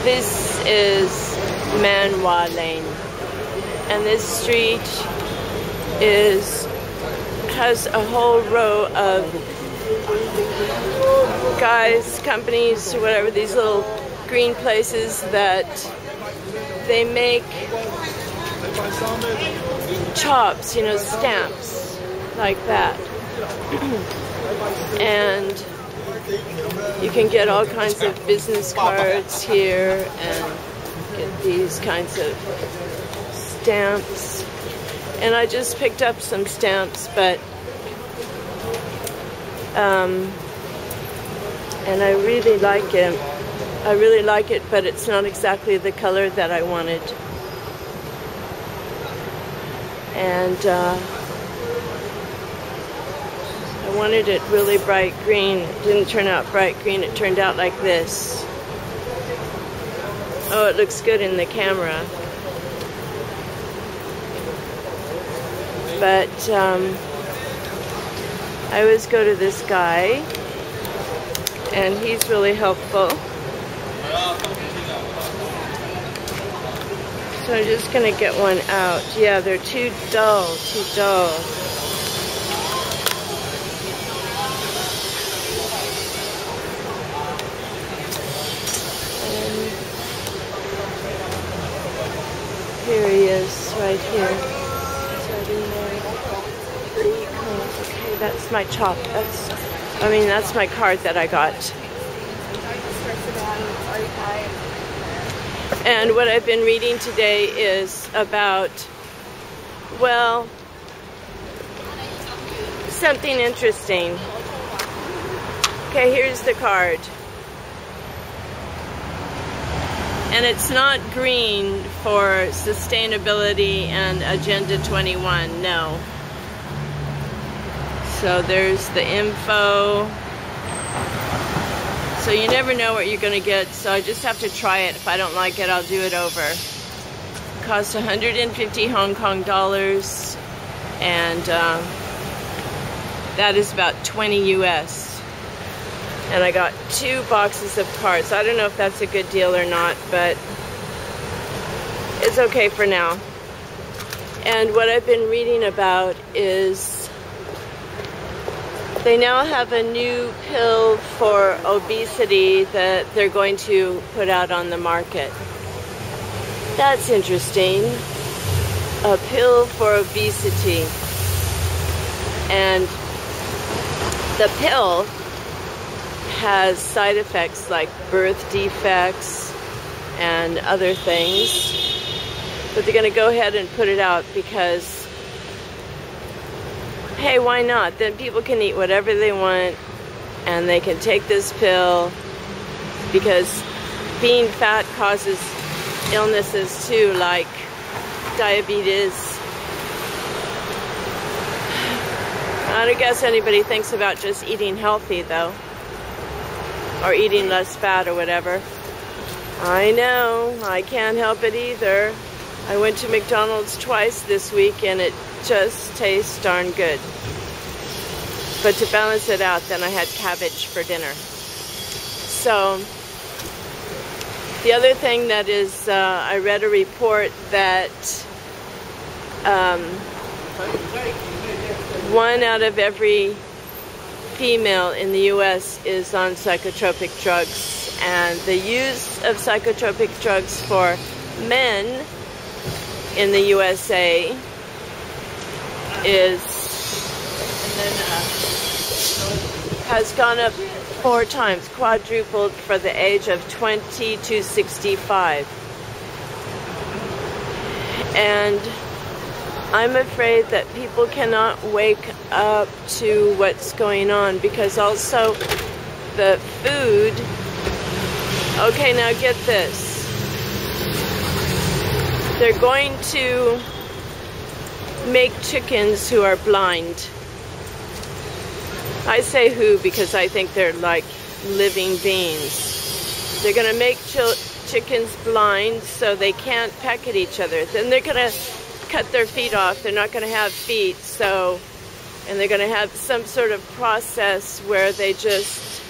This is Manhwa Lane, and this street has a whole row of guys, companies, or whatever, these little green places that they make chops, you know, stamps like that. And you can get all kinds of business cards here and get these kinds of stamps. And I just picked up some stamps, but and I really like it. I really like it, but it's not exactly the color that I wanted. And I wanted it really bright green. It didn't turn out bright green. It turned out like this. Oh, it looks good in the camera. But I always go to this guy, and he's really helpful. So I'm just gonna get one out. Yeah, they're too dull, too dull. And here he is, right here. It's right in there. Okay, that's my chop. That's my card that I got. And what I've been reading today is about, well, something interesting. Okay, here's the card. And it's not green for sustainability and Agenda 21, no. So there's the info. So you never know what you're going to get, so I just have to try it. If I don't like it, I'll do it over. It costs 150 Hong Kong dollars, and that is about 20 US. And I got 2 boxes of cards. I don't know if that's a good deal or not, but it's okay for now. And what I've been reading about is they now have a new pill for obesity that they're going to put out on the market. That's interesting. A pill for obesity. And the pill has side effects like birth defects and other things. But they're going to go ahead and put it out because, hey, why not? Then people can eat whatever they want, and they can take this pill, because being fat causes illnesses too, like diabetes. I don't guess anybody thinks about just eating healthy, though, or eating less fat or whatever. I know, I can't help it either. I went to McDonald's twice this week, and it just tastes darn good. But to balance it out, then I had cabbage for dinner. So the other thing that is, I read a report that 1 out of every female in the US is on psychotropic drugs, and the use of psychotropic drugs for men in the USA has gone up 4 times, quadrupled for the age of 20 to 65. And I'm afraid that people cannot wake up to what's going on, because also the food. Okay, now get this. They're going to make chickens who are blind. I say who because I think they're like living beings. They're going to make chickens blind so they can't peck at each other. Then they're going to cut their feet off. They're not going to have feet, and they're going to have some sort of process where they just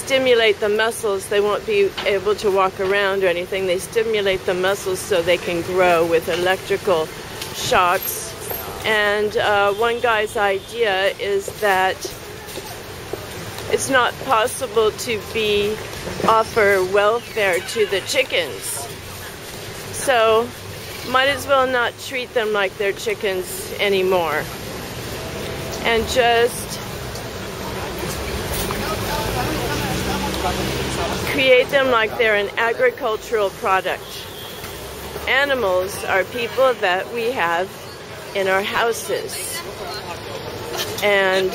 stimulate the muscles. They won't be able to walk around or anything. They stimulate the muscles so they can grow with electrical shocks. And one guy's idea is that it's not possible to offer welfare to the chickens. So might as well not treat them like they're chickens anymore. And just create them like they're an agricultural product. Animals are people that we have in our houses. And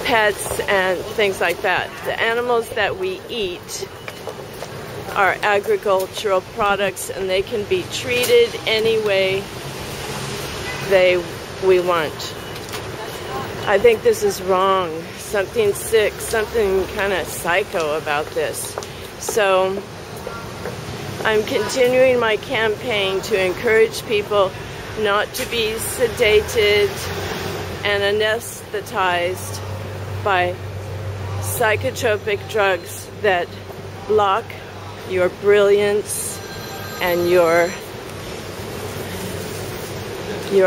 pets and things like that. The animals that we eat are agricultural products, and they can be treated any way we want. I think this is wrong. Something sick, something kind of psycho about this. So I'm continuing my campaign to encourage people not to be sedated and anesthetized by psychotropic drugs that block your brilliance and your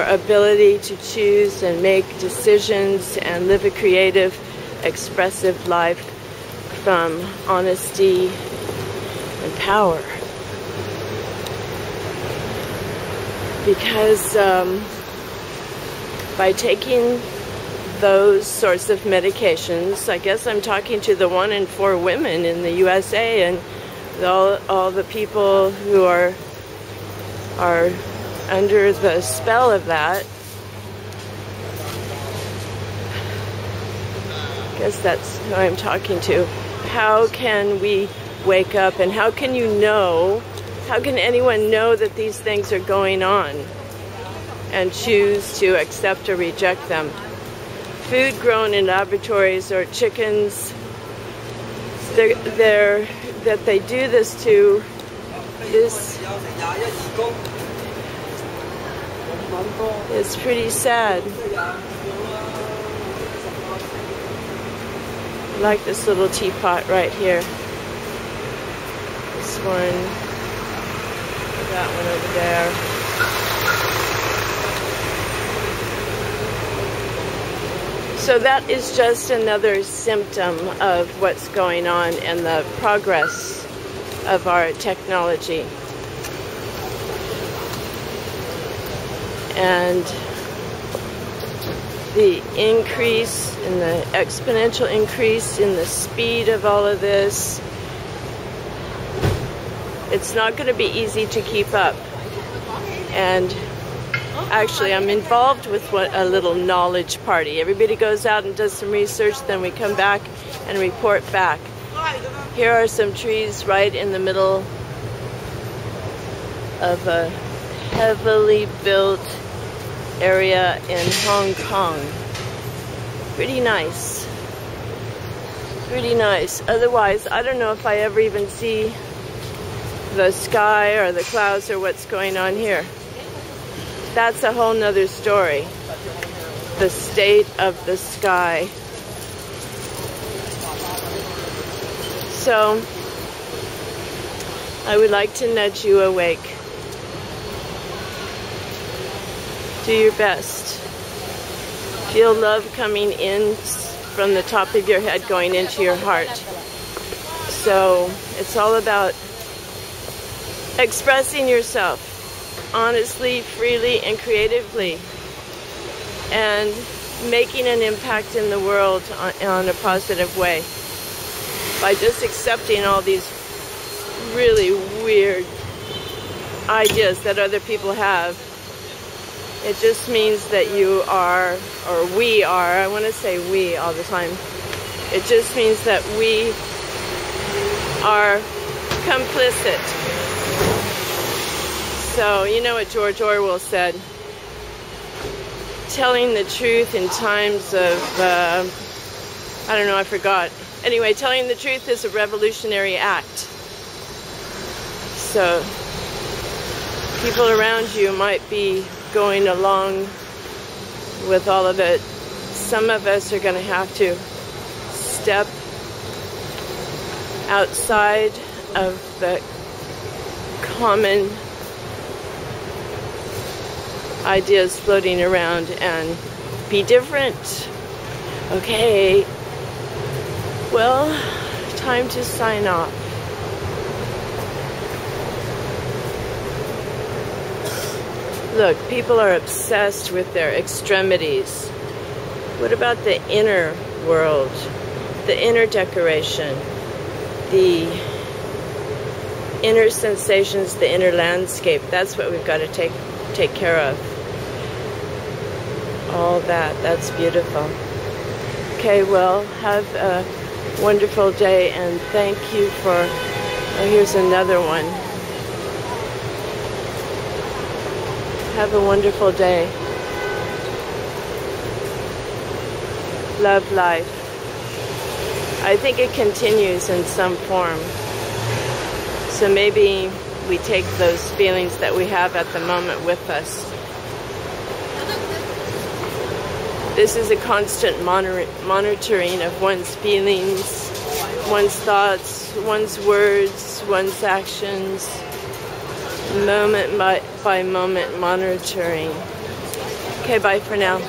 ability to choose and make decisions and live a creative, expressive life from honesty and power. Because by taking those sorts of medications, I guess I'm talking to the 1 in 4 women in the USA and all the people who are under the spell of that. I guess that's who I'm talking to. How can we wake up, and how can anyone know that these things are going on and choose to accept or reject them? Food grown in laboratories or chickens, that they do this to is pretty sad. I like this little teapot right here. This one, that one over there. So that is just another symptom of what's going on and the progress of our technology. And the increase in the exponential increase in the speed of all of this, it's not going to be easy to keep up. And actually, I'm involved with a little knowledge party. Everybody goes out and does some research, then we come back and report back. Here are some trees right in the middle of a heavily built area in Hong Kong. Pretty nice. Pretty nice. Otherwise, I don't know if I ever even see the sky or the clouds or what's going on here. That's a whole nother story. The state of the sky. So, I would like to nudge you awake. Do your best. Feel love coming in from the top of your head going into your heart. So, it's all about expressing yourself honestly, freely, and creatively, and making an impact in the world on a positive way by just accepting all these really weird ideas that other people have. It just means that you are, or we are, I want to say we all the time, it just means that we are complicit. So, you know what George Orwell said? Telling the truth in times of, I don't know, I forgot. Anyway, telling the truth is a revolutionary act. So, people around you might be going along with all of it. Some of us are going to have to step outside of the common ideas floating around and be different. Okay, well, time to sign off. Look, people are obsessed with their extremities. What about the inner world, the inner decoration, the inner sensations, the inner landscape? That's what we've got to take care of. All that's beautiful. Okay, well, have a wonderful day, and thank you for, oh, here's another one. Have a wonderful day. Love life. I think it continues in some form. So maybe we take those feelings that we have at the moment with us. This is a constant monitoring of one's feelings, one's thoughts, one's words, one's actions, moment by moment monitoring. Okay, bye for now.